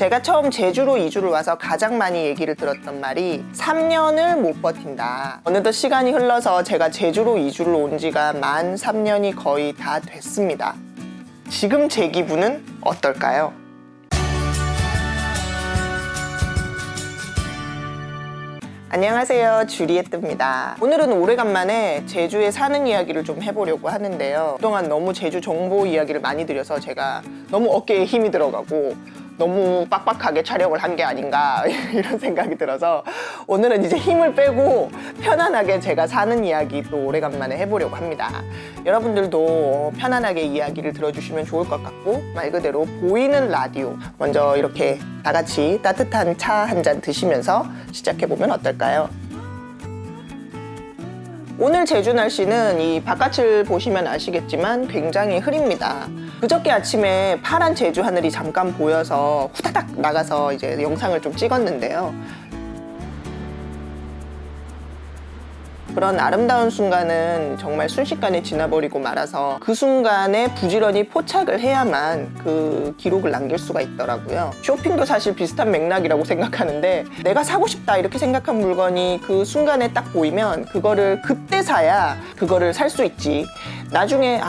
제가 처음 제주로 이주를 와서 가장 많이 얘기를 들었던 말이 3년을 못 버틴다. 어느덧 시간이 흘러서 제가 제주로 이주를 온 지가 만 3년이 거의 다 됐습니다. 지금 제 기분은 어떨까요? 안녕하세요, 주리에뜨입니다. 오늘은 오래간만에 제주에 사는 이야기를 좀 해보려고 하는데요. 그동안 너무 제주 정보 이야기를 많이 드려서 제가 너무 어깨에 힘이 들어가고 너무 빡빡하게 촬영을 한 게 아닌가 이런 생각이 들어서 오늘은 이제 힘을 빼고 편안하게 제가 사는 이야기 또 오래간만에 해보려고 합니다. 여러분들도 편안하게 이야기를 들어주시면 좋을 것 같고, 말 그대로 보이는 라디오 먼저 이렇게 다 같이 따뜻한 차 한 잔 드시면서 시작해보면 어떨까요? 오늘 제주 날씨는 이 바깥을 보시면 아시겠지만 굉장히 흐립니다. 그저께 아침에 파란 제주 하늘이 잠깐 보여서 후다닥 나가서 이제 영상을 좀 찍었는데요. 그런 아름다운 순간은 정말 순식간에 지나버리고 말아서 그 순간에 부지런히 포착을 해야만 그 기록을 남길 수가 있더라고요. 쇼핑도 사실 비슷한 맥락이라고 생각하는데, 내가 사고 싶다 이렇게 생각한 물건이 그 순간에 딱 보이면 그거를 그때 사야 그거를 살 수 있지, 나중에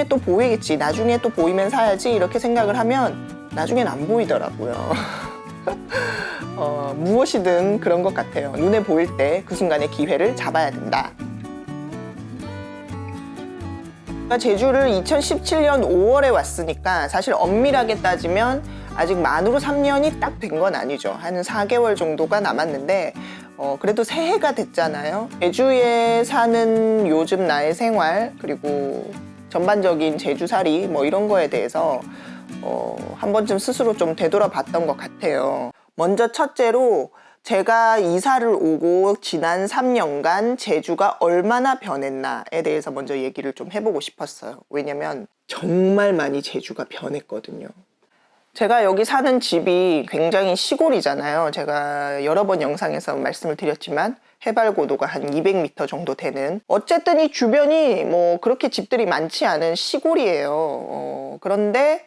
또 보이겠지, 나중에 또 보이면 사야지 이렇게 생각을 하면 나중엔 안 보이더라고요. 무엇이든 그런 것 같아요. 눈에 보일 때 그 순간의 기회를 잡아야 된다. 제주를 2017년 5월에 왔으니까 사실 엄밀하게 따지면 아직 만으로 3년이 딱 된 건 아니죠. 한 4개월 정도가 남았는데 그래도 새해가 됐잖아요. 제주에 사는 요즘 나의 생활, 그리고 전반적인 제주살이 뭐 이런 거에 대해서 한 번쯤 스스로 좀 되돌아봤던 것 같아요. 먼저 첫째로 제가 이사를 오고 지난 3년간 제주가 얼마나 변했나에 대해서 먼저 얘기를 좀 해보고 싶었어요. 왜냐면 정말 많이 제주가 변했거든요. 제가 여기 사는 집이 굉장히 시골이잖아요. 제가 여러 번 영상에서 말씀을 드렸지만 해발 고도가 한 200m 정도 되는, 어쨌든 이 주변이 뭐 그렇게 집들이 많지 않은 시골이에요. 그런데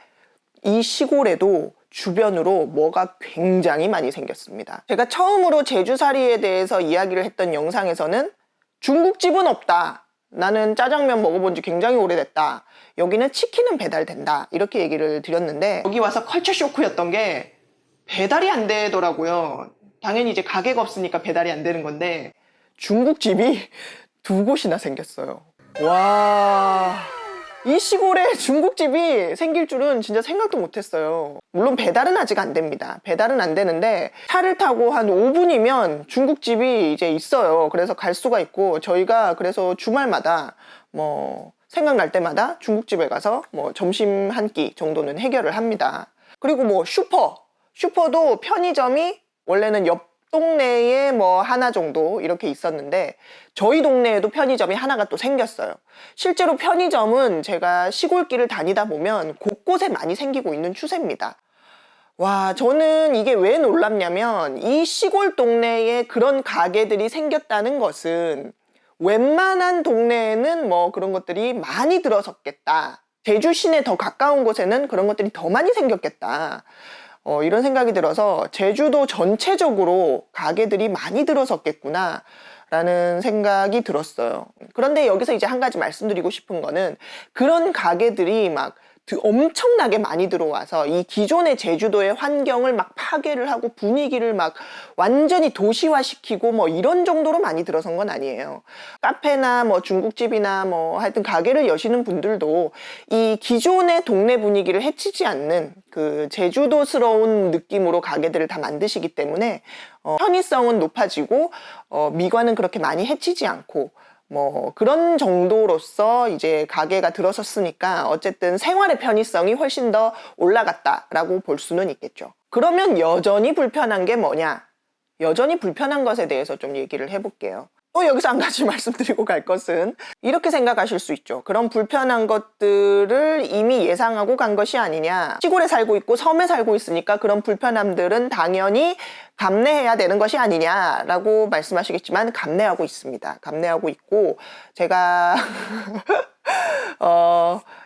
이 시골에도 주변으로 뭐가 굉장히 많이 생겼습니다. 제가 처음으로 제주살이에 대해서 이야기를 했던 영상에서는 중국집은 없다, 나는 짜장면 먹어본 지 굉장히 오래됐다, 여기는 치킨은 배달된다, 이렇게 얘기를 드렸는데, 여기 와서 컬처 쇼크였던 게 배달이 안 되더라고요. 당연히 이제 가게가 없으니까 배달이 안 되는 건데 중국집이 2곳이나 생겼어요. 와, 이 시골에 중국집이 생길 줄은 진짜 생각도 못했어요. 물론 배달은 아직 안 됩니다. 배달은 안 되는데 차를 타고 한 5분이면 중국집이 이제 있어요. 그래서 갈 수가 있고, 저희가 그래서 주말마다 뭐 생각날 때마다 중국집에 가서 뭐 점심 한 끼 정도는 해결을 합니다. 그리고 뭐 슈퍼도 편의점이 원래는 옆 동네에 뭐 하나 정도 이렇게 있었는데 저희 동네에도 편의점이 하나가 또 생겼어요. 실제로 편의점은 제가 시골길을 다니다 보면 곳곳에 많이 생기고 있는 추세입니다. 와, 저는 이게 왜 놀랍냐면, 이 시골 동네에 그런 가게들이 생겼다는 것은 웬만한 동네에는 뭐 그런 것들이 많이 들어섰겠다, 제주 시내 더 가까운 곳에는 그런 것들이 더 많이 생겼겠다, 이런 생각이 들어서 제주도 전체적으로 가게들이 많이 들어섰겠구나 라는 생각이 들었어요. 그런데 여기서 이제 한 가지 말씀드리고 싶은 거는, 그런 가게들이 막 엄청나게 많이 들어와서 이 기존의 제주도의 환경을 막 파괴를 하고 분위기를 막 완전히 도시화시키고 뭐 이런 정도로 많이 들어선 건 아니에요. 카페나 뭐 중국집이나 뭐 하여튼 가게를 여시는 분들도 이 기존의 동네 분위기를 해치지 않는 그 제주도스러운 느낌으로 가게들을 다 만드시기 때문에 편의성은 높아지고 미관은 그렇게 많이 해치지 않고 뭐 그런 정도로서 이제 가게가 들어섰으니까 어쨌든 생활의 편의성이 훨씬 더 올라갔다라고 볼 수는 있겠죠. 그러면 여전히 불편한 게 뭐냐? 여전히 불편한 것에 대해서 좀 얘기를 해볼게요. 또 여기서 한 가지 말씀드리고 갈 것은, 이렇게 생각하실 수 있죠. 그런 불편한 것들을 이미 예상하고 간 것이 아니냐, 시골에 살고 있고 섬에 살고 있으니까 그런 불편함들은 당연히 감내해야 되는 것이 아니냐라고 말씀하시겠지만, 감내하고 있습니다. 감내하고 있고, 제가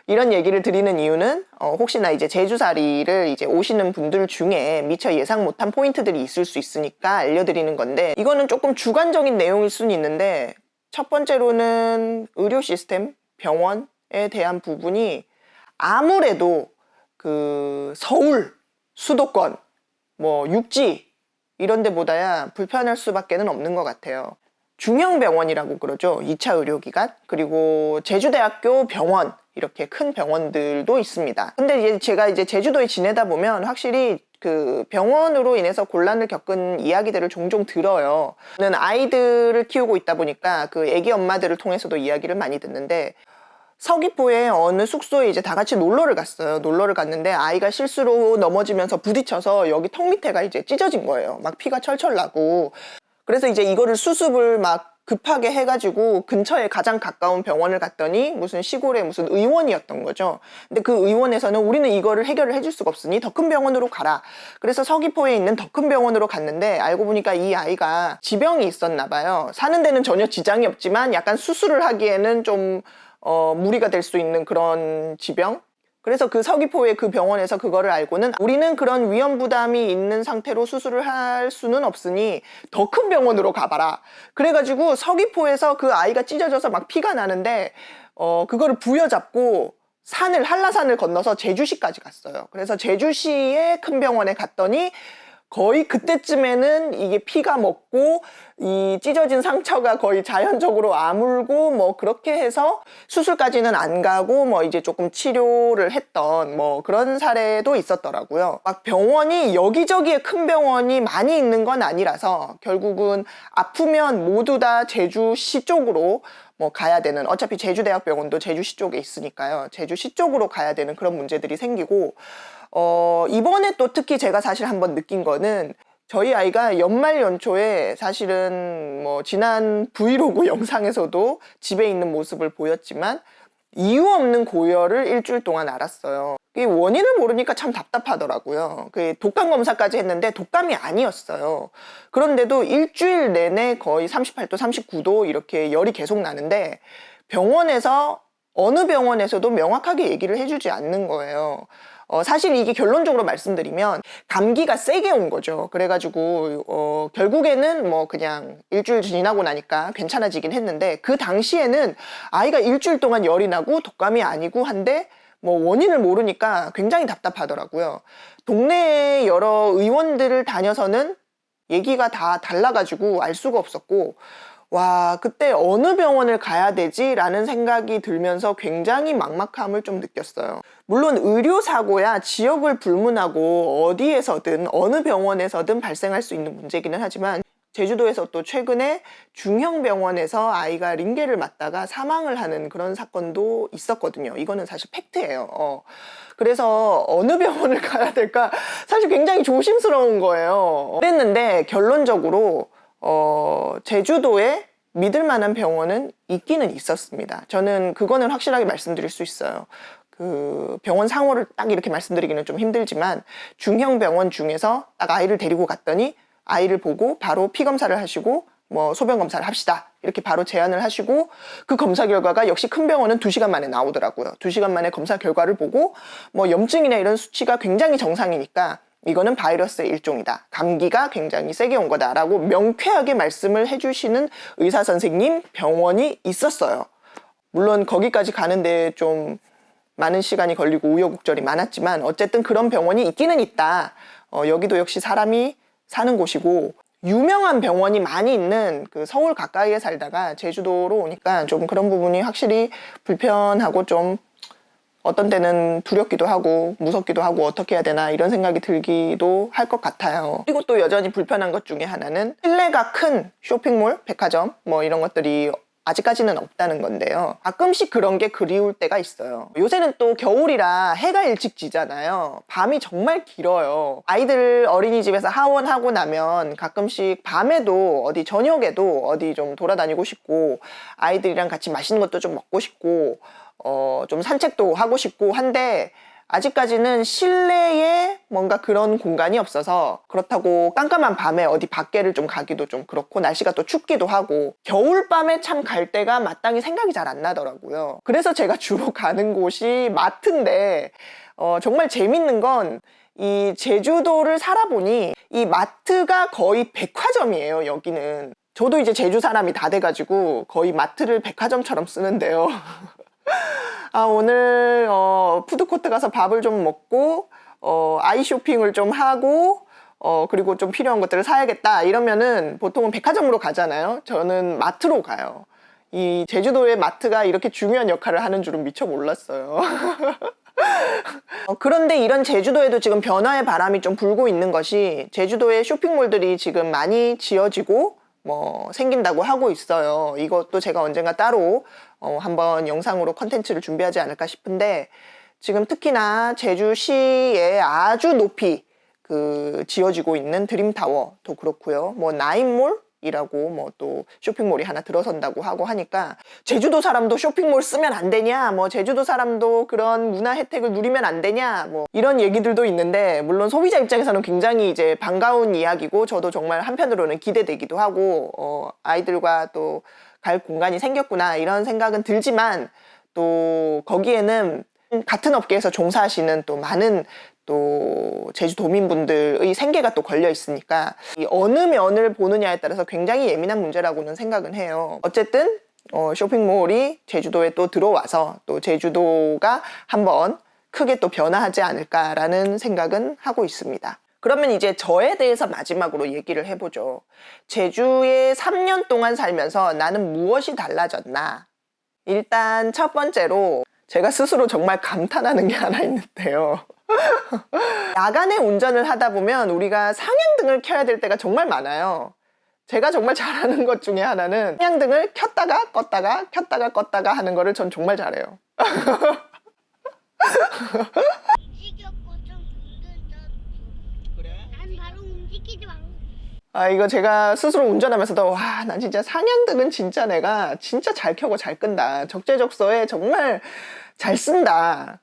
이런 얘기를 드리는 이유는 혹시나 이제 제주살이를 이제 오시는 분들 중에 미처 예상 못한 포인트들이 있을 수 있으니까 알려드리는 건데, 이거는 조금 주관적인 내용일 수는 있는데, 첫 번째로는 의료 시스템, 병원에 대한 부분이 아무래도 그 서울, 수도권, 뭐 육지 이런 데보다야 불편할 수밖에는 없는 것 같아요. 중형병원이라고 그러죠. 2차 의료기관, 그리고 제주대학교 병원, 이렇게 큰 병원들도 있습니다. 근데 이제 제가 이제 제주도에 지내다 보면 확실히 그 병원으로 인해서 곤란을 겪은 이야기들을 종종 들어요. 저는 아이들을 키우고 있다 보니까 그 애기 엄마들을 통해서도 이야기를 많이 듣는데, 서귀포에 어느 숙소에 이제 다 같이 놀러를 갔어요. 놀러를 갔는데 아이가 실수로 넘어지면서 부딪혀서 여기 턱 밑에가 이제 찢어진 거예요. 막 피가 철철 나고. 그래서 이제 이거를 수습을 막 급하게 해가지고 근처에 가장 가까운 병원을 갔더니 무슨 시골의 무슨 의원이었던 거죠. 근데 그 의원에서는 우리는 이거를 해결을 해줄 수가 없으니 더 큰 병원으로 가라. 그래서 서귀포에 있는 더 큰 병원으로 갔는데, 알고 보니까 이 아이가 지병이 있었나 봐요. 사는 데는 전혀 지장이 없지만 약간 수술을 하기에는 좀 무리가 될 수 있는 그런 지병. 그래서 그 서귀포의 그 병원에서 그거를 알고는 우리는 그런 위험 부담이 있는 상태로 수술을 할 수는 없으니 더 큰 병원으로 가봐라. 그래가지고 서귀포에서 그 아이가 찢어져서 막 피가 나는데 그거를 부여잡고 한라산을 건너서 제주시까지 갔어요. 그래서 제주시의 큰 병원에 갔더니 거의 그때쯤에는 이게 피가 먹고 이 찢어진 상처가 거의 자연적으로 아물고 뭐 그렇게 해서 수술까지는 안 가고 뭐 이제 조금 치료를 했던 뭐 그런 사례도 있었더라고요. 막 병원이 여기저기에 큰 병원이 많이 있는 건 아니라서 결국은 아프면 모두 다 제주시 쪽으로 뭐 가야 되는, 어차피 제주대학병원도 제주시 쪽에 있으니까요. 제주시 쪽으로 가야 되는 그런 문제들이 생기고, 이번에 또 특히 제가 사실 한번 느낀 거는, 저희 아이가 연말 연초에 사실은 뭐 지난 브이로그 영상에서도 집에 있는 모습을 보였지만 이유 없는 고열을 일주일 동안 앓았어요. 이 원인을 모르니까 참 답답하더라고요. 그 독감 검사까지 했는데 독감이 아니었어요. 그런데도 일주일 내내 거의 38도, 39도 이렇게 열이 계속 나는데 병원에서, 어느 병원에서도 명확하게 얘기를 해주지 않는 거예요. 사실 이게 결론적으로 말씀드리면 감기가 세게 온 거죠. 그래가지고 결국에는 뭐 그냥 일주일 지나고 나니까 괜찮아지긴 했는데, 그 당시에는 아이가 일주일 동안 열이 나고 독감이 아니고 한데 뭐 원인을 모르니까 굉장히 답답하더라고요. 동네에 여러 의원들을 다녀서는 얘기가 다 달라가지고 알 수가 없었고, 와, 그때 어느 병원을 가야 되지? 라는 생각이 들면서 굉장히 막막함을 좀 느꼈어요. 물론 의료사고야 지역을 불문하고 어디에서든 어느 병원에서든 발생할 수 있는 문제기는 하지만, 제주도에서 또 최근에 중형병원에서 아이가 링겔을 맞다가 사망을 하는 그런 사건도 있었거든요. 이거는 사실 팩트예요. 그래서 어느 병원을 가야 될까 사실 굉장히 조심스러운 거예요. 그랬는데 결론적으로 제주도에 믿을 만한 병원은 있기는 있었습니다. 저는 그거는 확실하게 말씀드릴 수 있어요. 그 병원 상호를 딱 이렇게 말씀드리기는 좀 힘들지만, 중형병원 중에서 딱 아이를 데리고 갔더니 아이를 보고 바로 피 검사를 하시고 뭐 소변 검사를 합시다 이렇게 바로 제안을 하시고, 그 검사 결과가 역시 큰 병원은 2시간 만에 나오더라고요. 2시간 만에 검사 결과를 보고 뭐 염증이나 이런 수치가 굉장히 정상이니까 이거는 바이러스의 일종이다, 감기가 굉장히 세게 온 거다라고 명쾌하게 말씀을 해주시는 의사 선생님 병원이 있었어요. 물론 거기까지 가는데 좀 많은 시간이 걸리고 우여곡절이 많았지만 어쨌든 그런 병원이 있기는 있다. 여기도 역시 사람이 사는 곳이고, 유명한 병원이 많이 있는 그 서울 가까이에 살다가 제주도로 오니까 좀 그런 부분이 확실히 불편하고 좀 어떤 때는 두렵기도 하고 무섭기도 하고 어떻게 해야 되나 이런 생각이 들기도 할 것 같아요. 그리고 또 여전히 불편한 것 중에 하나는 실내가 큰 쇼핑몰, 백화점 뭐 이런 것들이 아직까지는 없다는 건데요. 가끔씩 그런 게 그리울 때가 있어요. 요새는 또 겨울이라 해가 일찍 지잖아요. 밤이 정말 길어요. 아이들 어린이집에서 하원하고 나면 가끔씩 밤에도 어디 저녁에도 어디 좀 돌아다니고 싶고, 아이들이랑 같이 맛있는 것도 좀 먹고 싶고 좀 산책도 하고 싶고 한데, 아직까지는 실내에 뭔가 그런 공간이 없어서 그렇다고 깜깜한 밤에 어디 밖에를 좀 가기도 좀 그렇고 날씨가 또 춥기도 하고 겨울밤에 참 갈 데가 마땅히 생각이 잘 안 나더라고요. 그래서 제가 주로 가는 곳이 마트인데 정말 재밌는 건 이 제주도를 살아보니 이 마트가 거의 백화점이에요. 여기는 저도 이제 제주 사람이 다 돼가지고 거의 마트를 백화점처럼 쓰는데요. 아, 오늘 푸드코트 가서 밥을 좀 먹고 아이 쇼핑을 좀 하고 그리고 좀 필요한 것들을 사야겠다 이러면은 보통은 백화점으로 가잖아요. 저는 마트로 가요. 이 제주도의 마트가 이렇게 중요한 역할을 하는 줄은 미처 몰랐어요. 그런데 이런 제주도에도 지금 변화의 바람이 좀 불고 있는 것이 제주도의 쇼핑몰들이 지금 많이 지어지고 생긴다고 하고 있어요. 이것도 제가 언젠가 따로 한번 영상으로 컨텐츠를 준비하지 않을까 싶은데 지금 특히나 제주시에 아주 높이 지어지고 있는 드림타워도 그렇고요. 나인몰이라고 또 쇼핑몰이 하나 들어선다고 하고 하니까 제주도 사람도 쇼핑몰 쓰면 안 되냐, 제주도 사람도 그런 문화 혜택을 누리면 안 되냐, 이런 얘기들도 있는데 물론 소비자 입장에서는 굉장히 이제 반가운 이야기고 저도 정말 한편으로는 기대되기도 하고 아이들과 또 갈 공간이 생겼구나 이런 생각은 들지만 또 거기에는 같은 업계에서 종사하시는 또 많은 또 제주도민분들의 생계가 또 걸려 있으니까 이 어느 면을 보느냐에 따라서 굉장히 예민한 문제라고는 생각은 해요. 어쨌든 쇼핑몰이 제주도에 또 들어와서 또 제주도가 한번 크게 또 변화하지 않을까라는 생각은 하고 있습니다. 그러면 이제 저에 대해서 마지막으로 얘기를 해보죠. 제주에 3년 동안 살면서 나는 무엇이 달라졌나? 일단 첫 번째로 제가 스스로 정말 감탄하는 게 하나 있는데요. 야간에 운전을 하다 보면 우리가 상향등을 켜야 될 때가 정말 많아요. 제가 정말 잘하는 것 중에 하나는 상향등을 켰다가 껐다가 켰다가 껐다가 하는 거를 전 정말 잘해요. 이거 제가 스스로 운전하면서도 와, 난 진짜 상향등은 진짜 내가 진짜 잘 켜고 잘 끈다. 적재적소에 정말 잘 쓴다.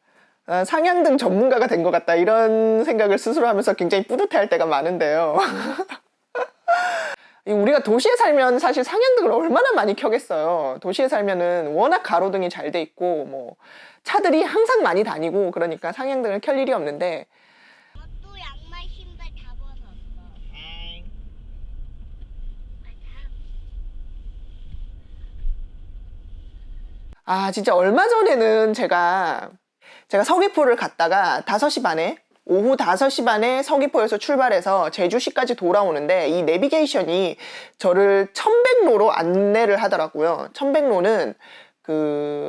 상향등 전문가가 된 것 같다. 이런 생각을 스스로 하면서 굉장히 뿌듯해할 때가 많은데요. 우리가 도시에 살면 사실 상향등을 얼마나 많이 켜겠어요. 도시에 살면은 워낙 가로등이 잘 돼 있고 차들이 항상 많이 다니고 그러니까 상향등을 켤 일이 없는데 또 양말 신발 다 벗었어. 진짜 얼마 전에는 제가 서귀포를 갔다가 오후 5시 반에 서귀포에서 출발해서 제주시까지 돌아오는데 이 내비게이션이 저를 천백로로 안내를 하더라고요. 천백로는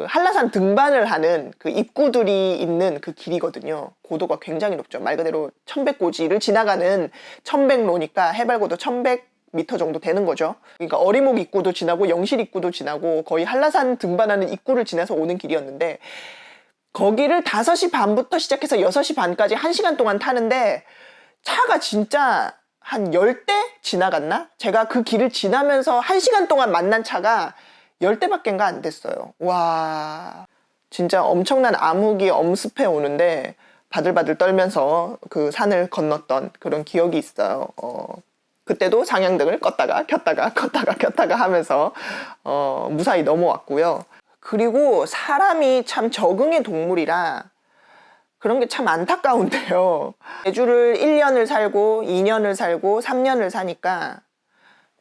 한라산 등반을 하는 입구들이 있는 그 길이거든요. 고도가 굉장히 높죠. 말 그대로 천백고지를 지나가는 천백로니까 해발고도 1100m 정도 되는 거죠. 그러니까 어리목 입구도 지나고 영실 입구도 지나고 거의 한라산 등반하는 입구를 지나서 오는 길이었는데 거기를 5시 반부터 시작해서 6시 반까지 1시간 동안 타는데 차가 진짜 한 10대 지나갔나? 제가 그 길을 지나면서 1시간 동안 만난 차가 10대밖에 안 됐어요. 와, 진짜 엄청난 암흑이 엄습해 오는데 바들바들 떨면서 그 산을 건넜던 그런 기억이 있어요. 그때도 상향등을 껐다가 켰다가 껐다가 켰다가 하면서 무사히 넘어왔고요. 그리고 사람이 참 적응의 동물이라 그런 게 참 안타까운데요. 제주를 1년을 살고 2년을 살고 3년을 사니까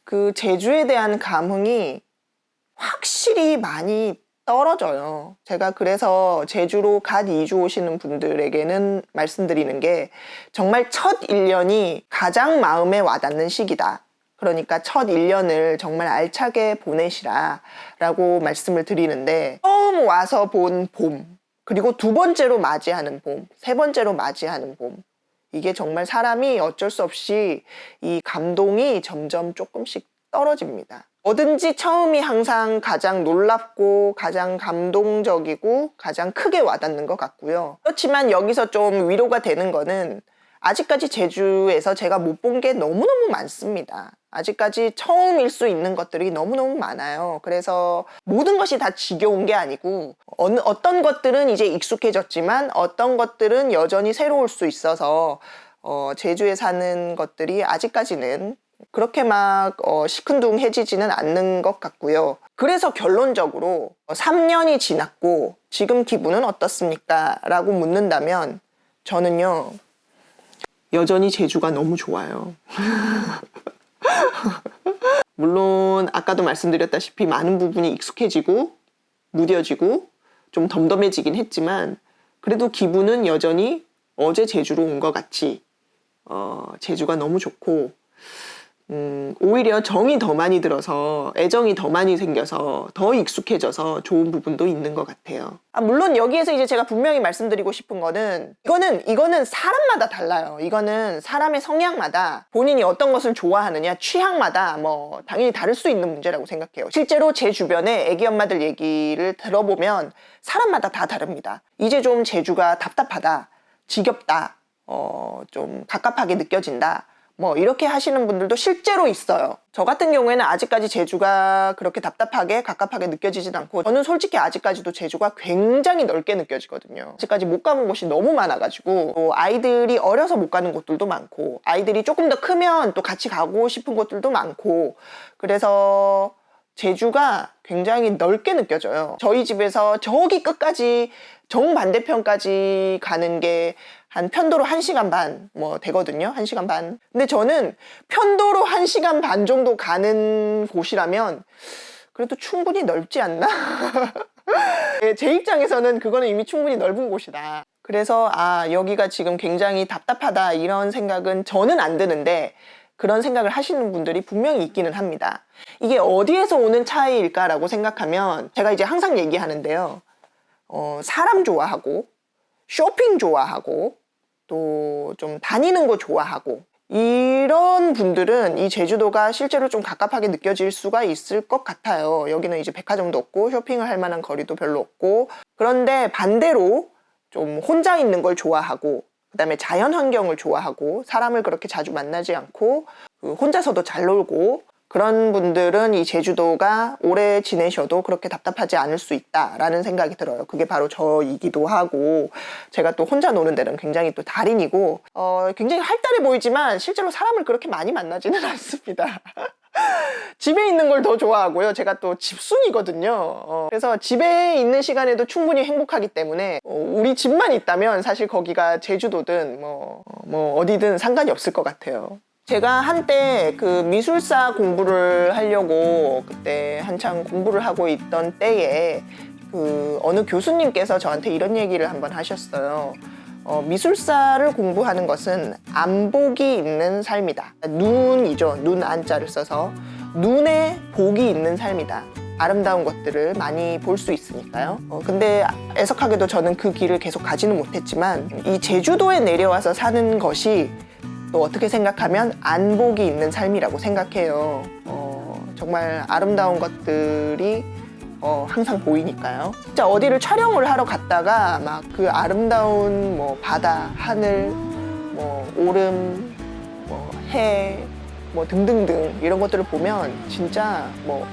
그 제주에 대한 감흥이 확실히 많이 떨어져요. 제가 그래서 제주로 갓 이주 오시는 분들에게는 말씀드리는 게 정말 첫 1년이 가장 마음에 와닿는 시기다. 그러니까 첫 1년을 정말 알차게 보내시라 라고 말씀을 드리는데 처음 와서 본 봄, 그리고 두 번째로 맞이하는 봄, 세 번째로 맞이하는 봄, 이게 정말 사람이 어쩔 수 없이 이 감동이 점점 조금씩 떨어집니다. 뭐든지 처음이 항상 가장 놀랍고 가장 감동적이고 가장 크게 와닿는 것 같고요. 그렇지만 여기서 좀 위로가 되는 거는 아직까지 제주에서 제가 못 본 게 너무너무 많습니다. 아직까지 처음일 수 있는 것들이 너무너무 많아요. 그래서 모든 것이 다 지겨운 게 아니고 어떤 것들은 이제 익숙해졌지만 어떤 것들은 여전히 새로울 수 있어서 제주에 사는 것들이 아직까지는 그렇게 막 시큰둥해지지는 않는 것 같고요. 그래서 결론적으로 3년이 지났고 지금 기분은 어떻습니까? 라고 묻는다면 저는요, 여전히 제주가 너무 좋아요. 물론 아까도 말씀드렸다시피 많은 부분이 익숙해지고 무뎌지고 좀 덤덤해지긴 했지만 그래도 기분은 여전히 어제 제주로 온 것 같이 제주가 너무 좋고 오히려 정이 더 많이 들어서 애정이 더 많이 생겨서 더 익숙해져서 좋은 부분도 있는 것 같아요. 물론 여기에서 이제 제가 분명히 말씀드리고 싶은 거는 이거는 사람마다 달라요. 이거는 사람의 성향마다 본인이 어떤 것을 좋아하느냐 취향마다 뭐 당연히 다를 수 있는 문제라고 생각해요. 실제로 제 주변에 애기 엄마들 얘기를 들어보면 사람마다 다 다릅니다. 이제 좀 제주가 답답하다, 지겹다, 좀 갑갑하게 느껴진다, 뭐 이렇게 하시는 분들도 실제로 있어요. 저 같은 경우에는 아직까지 제주가 그렇게 답답하게 갑갑하게 느껴지진 않고 저는 솔직히 아직까지도 제주가 굉장히 넓게 느껴지거든요. 아직까지 못 가본 곳이 너무 많아가지고 또 아이들이 어려서 못 가는 곳들도 많고 아이들이 조금 더 크면 또 같이 가고 싶은 곳들도 많고 그래서 제주가 굉장히 넓게 느껴져요. 저희 집에서 저기 끝까지 정반대편까지 가는 게 한 편도로 1시간 반 뭐 되거든요. 1시간 반. 근데 저는 편도로 1시간 반 정도 가는 곳이라면 그래도 충분히 넓지 않나? 제 입장에서는 그거는 이미 충분히 넓은 곳이다. 그래서 여기가 지금 굉장히 답답하다 이런 생각은 저는 안 드는데 그런 생각을 하시는 분들이 분명히 있기는 합니다. 이게 어디에서 오는 차이일까라고 생각하면 제가 이제 항상 얘기하는데요. 사람 좋아하고 쇼핑 좋아하고 또 좀 다니는 거 좋아하고 이런 분들은 이 제주도가 실제로 좀 갑갑하게 느껴질 수가 있을 것 같아요. 여기는 이제 백화점도 없고 쇼핑을 할 만한 거리도 별로 없고 그런데 반대로 좀 혼자 있는 걸 좋아하고 그다음에 자연 환경을 좋아하고 사람을 그렇게 자주 만나지 않고 혼자서도 잘 놀고 그런 분들은 이 제주도가 오래 지내셔도 그렇게 답답하지 않을 수 있다라는 생각이 들어요. 그게 바로 저이기도 하고 제가 또 혼자 노는 데는 굉장히 또 달인이고 굉장히 활달해 보이지만 실제로 사람을 그렇게 많이 만나지는 않습니다. 집에 있는 걸 더 좋아하고요. 제가 또 집순이거든요. 그래서 집에 있는 시간에도 충분히 행복하기 때문에 우리 집만 있다면 사실 거기가 제주도든 뭐 어디든 상관이 없을 것 같아요. 제가 한때 그 미술사 공부를 하려고 그때 한창 공부를 하고 있던 때에 그 어느 교수님께서 저한테 이런 얘기를 한번 하셨어요. 미술사를 공부하는 것은 안복이 있는 삶이다. 눈이죠. 눈 안자를 써서 눈에 복이 있는 삶이다. 아름다운 것들을 많이 볼 수 있으니까요. 근데 애석하게도 저는 그 길을 계속 가지는 못했지만 이 제주도에 내려와서 사는 것이 또 어떻게 생각하면 안복이 있는 삶이라고 생각해요. 정말 아름다운 것들이 항상 보이니까요. 진짜 어디를 촬영을 하러 갔다가 막 그 아름다운 뭐 바다, 하늘, 뭐 오름, 뭐 해, 뭐 등등등 이런 것들을 보면 진짜 뭐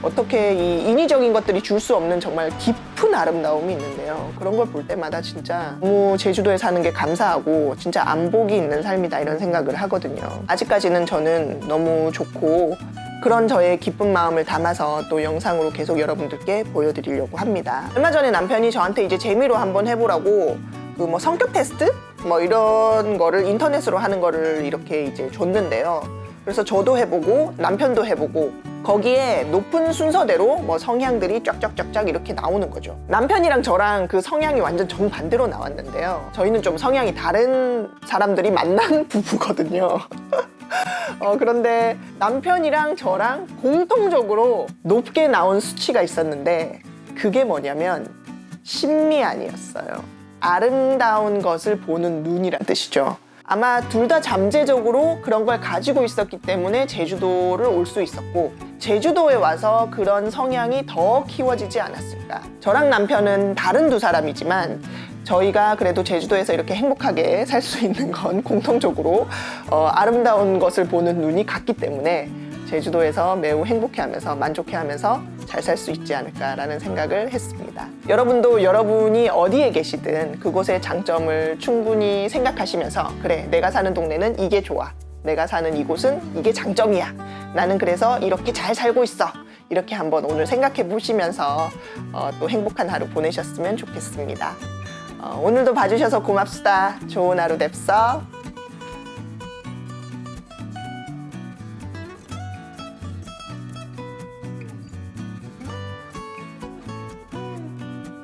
어떻게 이 인위적인 것들이 줄 수 없는 정말 깊은 아름다움이 있는데요. 그런 걸 볼 때마다 진짜 너무 제주도에 사는 게 감사하고 진짜 안복이 있는 삶이다 이런 생각을 하거든요. 아직까지는 저는 너무 좋고 그런 저의 기쁜 마음을 담아서 또 영상으로 계속 여러분들께 보여드리려고 합니다. 얼마 전에 남편이 저한테 이제 재미로 한번 해보라고 그 뭐 성격 테스트? 뭐 이런 거를 인터넷으로 하는 거를 이렇게 이제 줬는데요. 그래서 저도 해보고 남편도 해보고 거기에 높은 순서대로 뭐 성향들이 쫙쫙쫙쫙 이렇게 나오는 거죠. 남편이랑 저랑 그 성향이 완전 정반대로 나왔는데요. 저희는 좀 성향이 다른 사람들이 만난 부부거든요. 그런데 남편이랑 저랑 공통적으로 높게 나온 수치가 있었는데 그게 뭐냐면 신미안이었어요. 아름다운 것을 보는 눈이란 뜻이죠. 아마 둘 다 잠재적으로 그런 걸 가지고 있었기 때문에 제주도를 올 수 있었고 제주도에 와서 그런 성향이 더 키워지지 않았을까. 저랑 남편은 다른 두 사람이지만 저희가 그래도 제주도에서 이렇게 행복하게 살 수 있는 건 공통적으로 아름다운 것을 보는 눈이 같기 때문에 제주도에서 매우 행복해하면서 만족해하면서 잘 살 수 있지 않을까라는 생각을 했습니다. 여러분도 여러분이 어디에 계시든 그곳의 장점을 충분히 생각하시면서 그래, 내가 사는 동네는 이게 좋아. 내가 사는 이곳은 이게 장점이야. 나는 그래서 이렇게 잘 살고 있어. 이렇게 한번 오늘 생각해 보시면서 또 행복한 하루 보내셨으면 좋겠습니다. 오늘도 봐주셔서 고맙습니다. 좋은 하루 됩서.